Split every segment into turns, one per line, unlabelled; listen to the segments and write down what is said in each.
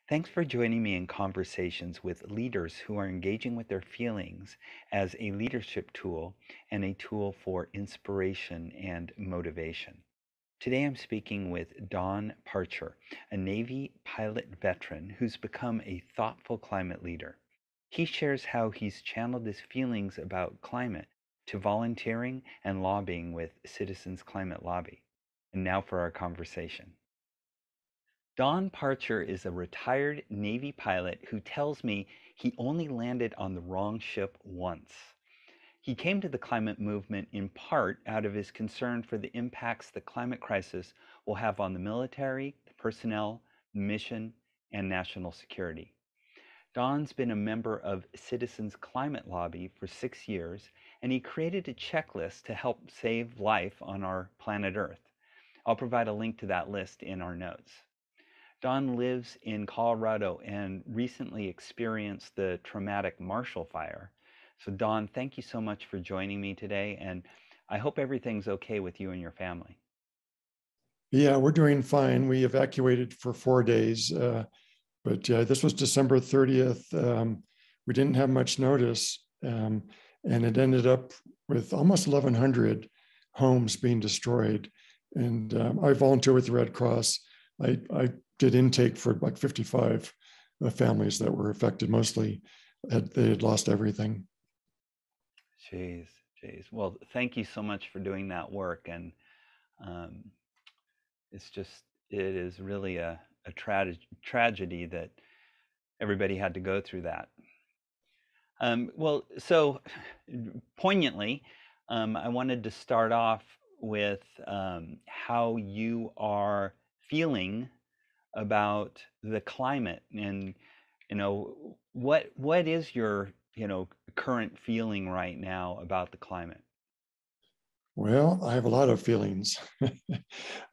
Thanks for joining me in conversations with leaders who are engaging with their feelings as a leadership tool and a tool for inspiration and motivation. Today I'm speaking with Don Parcher, a Navy pilot veteran who's become a thoughtful climate leader. He shares how he's channeled his feelings about climate to volunteering and lobbying with Citizens Climate Lobby. And now for our conversation. Don Parcher is a retired Navy pilot who tells me he only landed on the wrong ship once. He came to the climate movement in part out of his concern for the impacts the climate crisis will have on the military, the personnel, mission, and national security. Don's been a member of Citizens Climate Lobby for 6 years, and he created a checklist to help save life on our planet Earth. I'll provide a link to that list in our notes. Don lives in Colorado and recently experienced the traumatic Marshal Fire. So, Don, thank you so much for joining me today, and I hope everything's okay with you and your family.
Yeah, we're doing fine. We evacuated for 4 days, but this was December 30th. We didn't have much notice, and it ended up with almost 1,100 homes being destroyed. And I volunteer with the Red Cross. I did intake for like 55 families that were affected. Mostly, they had lost everything.
Jeez, jeez. Well, thank you so much for doing that work, and um, it's just it is really a tragedy that everybody had to go through that. Well, so poignantly, I wanted to start off with how you are feeling about the climate, and what is your current feeling right now about the climate?
Well, I have a lot of feelings.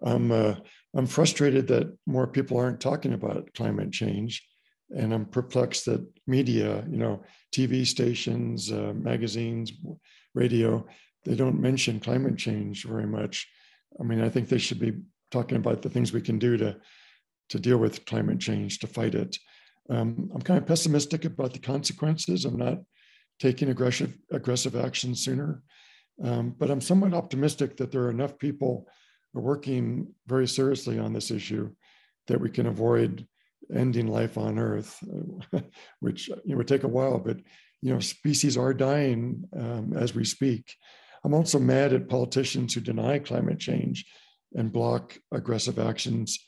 I'm uh, I'm frustrated that more people aren't talking about climate change, and I'm perplexed that media, TV stations, magazines, radio, they don't mention climate change very much. I mean, I think they should be talking about the things we can do to deal with climate change, to fight it. I'm kind of pessimistic about the consequences. I'm not taking aggressive action sooner. But I'm somewhat optimistic that there are enough people who are working very seriously on this issue that we can avoid ending life on Earth, which would take a while. But species are dying as we speak. I'm also mad at politicians who deny climate change and block aggressive actions.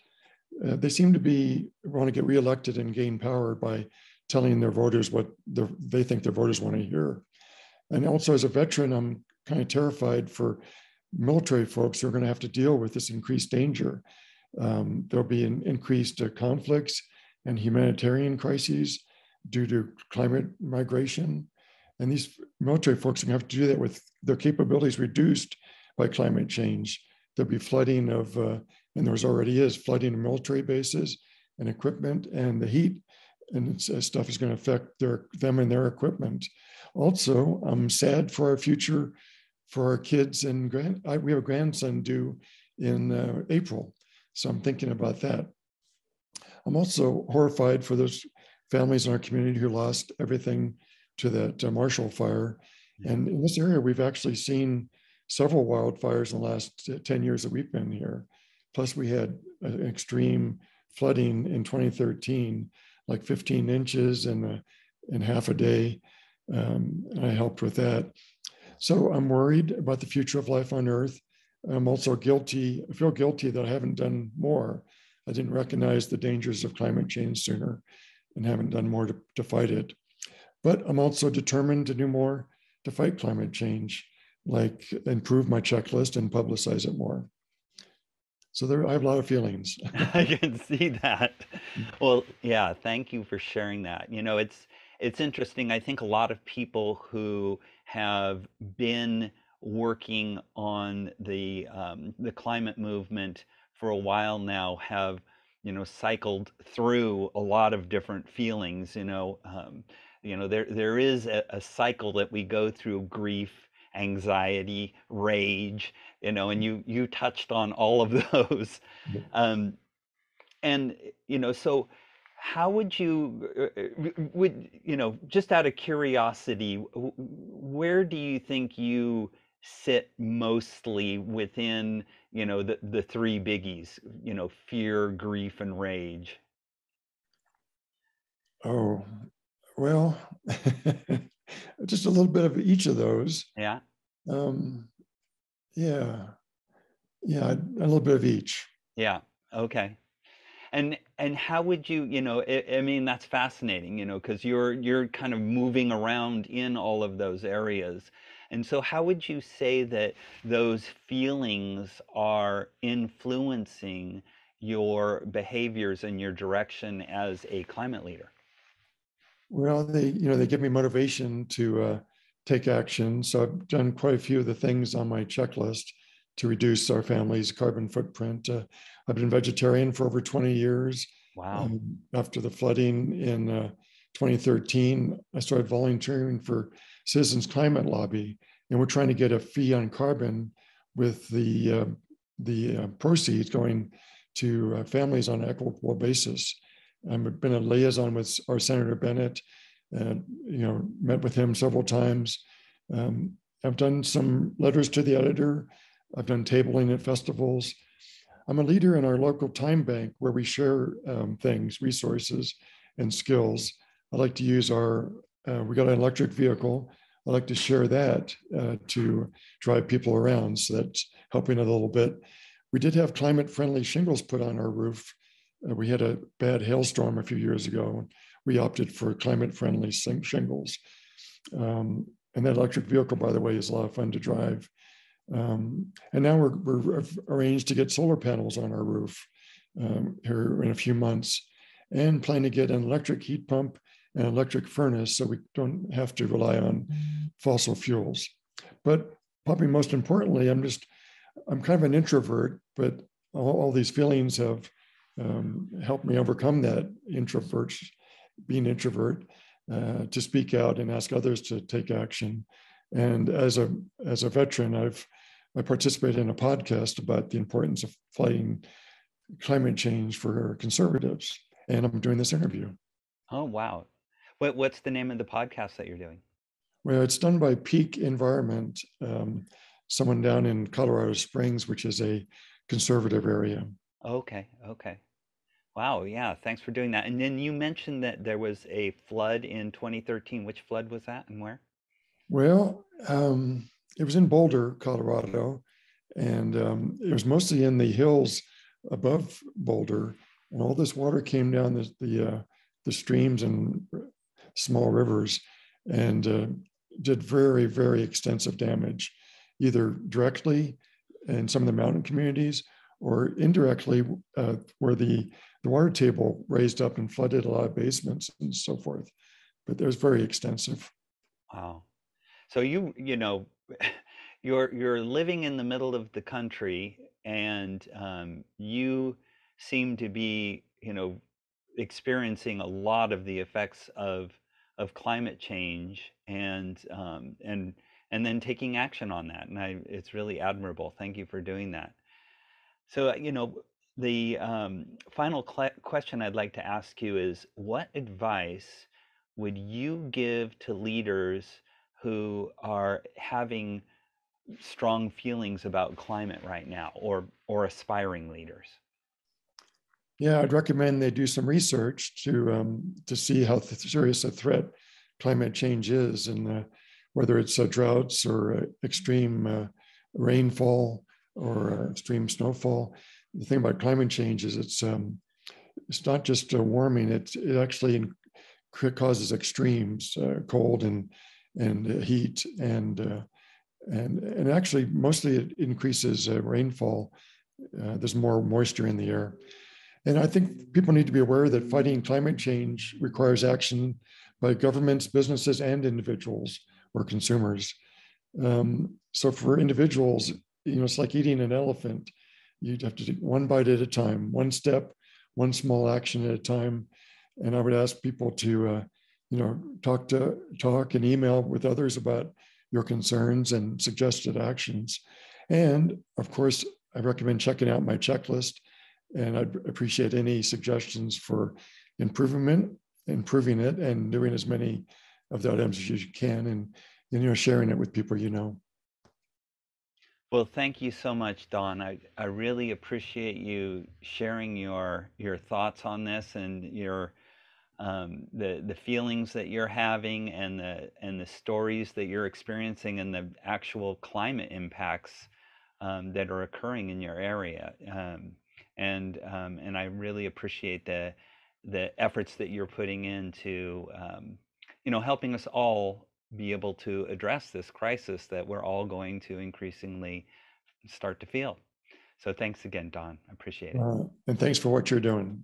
They seem to want to get reelected and gain power by telling their voters what they think their voters want to hear. And also, as a veteran, I'm kind of terrified for military folks who are going to have to deal with this increased danger. There'll be increased conflicts and humanitarian crises due to climate migration. And these military folks are going to have to do that with their capabilities reduced by climate change. There'll be flooding and there's already is flooding of military bases and equipment, and the heat and stuff is going to affect them and their equipment. Also, I'm sad for our future, for our kids, and we have a grandson due in April, so I'm thinking about that. I'm also horrified for those families in our community who lost everything to that Marshall Fire.
Yeah.
And in this area, we've actually seen several wildfires in the last 10 years that we've been here. Plus, we had an extreme flooding in 2013, like 15 inches in half a day. And I helped with that. So I'm worried about the future of life on Earth. I'm also guilty. I feel guilty that I haven't done more. I didn't recognize the dangers of climate change sooner and haven't done more to fight it. But I'm also determined to do more to fight climate change, like improve my checklist and publicize it more. So I have a lot of feelings.
I can see that. Well, yeah, thank you for sharing that. It's interesting. I think a lot of people who have been working on the climate movement for a while now have, cycled through a lot of different feelings. There is a cycle that we go through: grief, anxiety, rage, and you touched on all of those. Um, and so how would you would just out of curiosity, where do you think you sit mostly within the three biggies, fear, grief, and rage?
Oh, well, just a little bit of each of those.
Yeah.
Um, yeah, yeah, a little bit of each.
Yeah. Okay. And how would you, I mean, that's fascinating, because you're kind of moving around in all of those areas. And so how would you say that those feelings are influencing your behaviors and your direction as a climate leader?
Well, they give me motivation to take action. So I've done quite a few of the things on my checklist to reduce our family's carbon footprint. I've been vegetarian for over 20 years.
Wow.
After the flooding in 2013, I started volunteering for Citizens Climate Lobby, and we're trying to get a fee on carbon with the proceeds going to families on an equitable basis. I've been a liaison with our Senator Bennett, and met with him several times. I've done some letters to the editor. I've done tabling at festivals. I'm a leader in our local time bank where we share things, resources, and skills. I like to use we got an electric vehicle. I like to share that to drive people around. So that's helping a little bit. We did have climate friendly shingles put on our roof. We had a bad hailstorm a few years ago, and we opted for climate friendly shingles. And that electric vehicle, by the way, is a lot of fun to drive. And now we're arranged to get solar panels on our roof here in a few months, and plan to get an electric heat pump and electric furnace so we don't have to rely on fossil fuels. But probably most importantly, I'm kind of an introvert, but all these feelings have helped me overcome that being introvert, to speak out and ask others to take action. And as a veteran, I participated in a podcast about the importance of fighting climate change for conservatives, and I'm doing this interview.
Oh, wow. What's the name of the podcast that you're doing?
Well, it's done by Peak Environment, someone down in Colorado Springs, which is a conservative area.
Okay, okay. Wow, yeah, thanks for doing that. And then you mentioned that there was a flood in 2013. Which flood was that and where?
Well, it was in Boulder, Colorado, and it was mostly in the hills above Boulder. And all this water came down the streams and small rivers, and did very, very extensive damage, either directly in some of the mountain communities or indirectly, where the water table raised up and flooded a lot of basements and so forth. But it was very extensive.
Wow. So you're living in the middle of the country, and you seem to be, experiencing a lot of the effects of climate change, and then taking action on that. And it's really admirable. Thank you for doing that. So, the final question I'd like to ask you is, what advice would you give to leaders who are having strong feelings about climate right now, or aspiring leaders?
Yeah, I'd recommend they do some research to see how serious a threat climate change is, and whether it's droughts or extreme rainfall or extreme snowfall. The thing about climate change is it's not just warming; it actually causes extremes, cold and heat, and actually mostly it increases rainfall. There's more moisture in the air. And I think people need to be aware that fighting climate change requires action by governments, businesses, and individuals or consumers. So for individuals, it's like eating an elephant. You'd have to take one bite at a time, one step, one small action at a time. And I would ask people to, talk and email with others about your concerns and suggested actions. And of course, I recommend checking out my checklist, and I'd appreciate any suggestions for improving it, and doing as many of the items as you can, and sharing it with people.
Well, thank you so much, Don. I really appreciate you sharing your thoughts on this and your the feelings that you're having and the stories that you're experiencing and the actual climate impacts that are occurring in your area. And I really appreciate the efforts that you're putting into helping us all be able to address this crisis that we're all going to increasingly start to feel. So thanks again, Don. I appreciate it.
And thanks for what you're doing.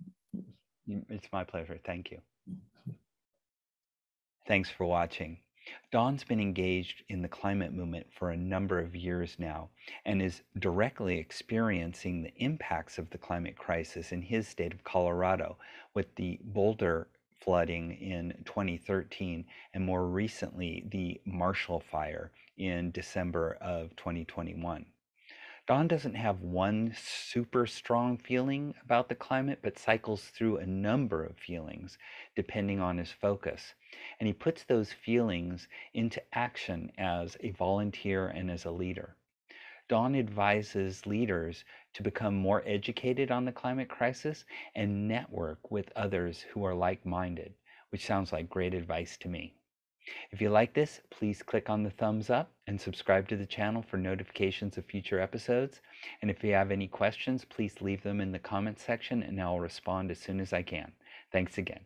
It's my pleasure. Thank you. Thanks for watching. Don's been engaged in the climate movement for a number of years now and is directly experiencing the impacts of the climate crisis in his state of Colorado with the Boulder flooding in 2013 and more recently the Marshal Fire in December of 2021. Don doesn't have one super strong feeling about the climate, but cycles through a number of feelings depending on his focus. And he puts those feelings into action as a volunteer and as a leader. Don advises leaders to become more educated on the climate crisis and network with others who are like minded, which sounds like great advice to me. If you like this, please click on the thumbs up and subscribe to the channel for notifications of future episodes. And if you have any questions, please leave them in the comments section and I'll respond as soon as I can. Thanks again.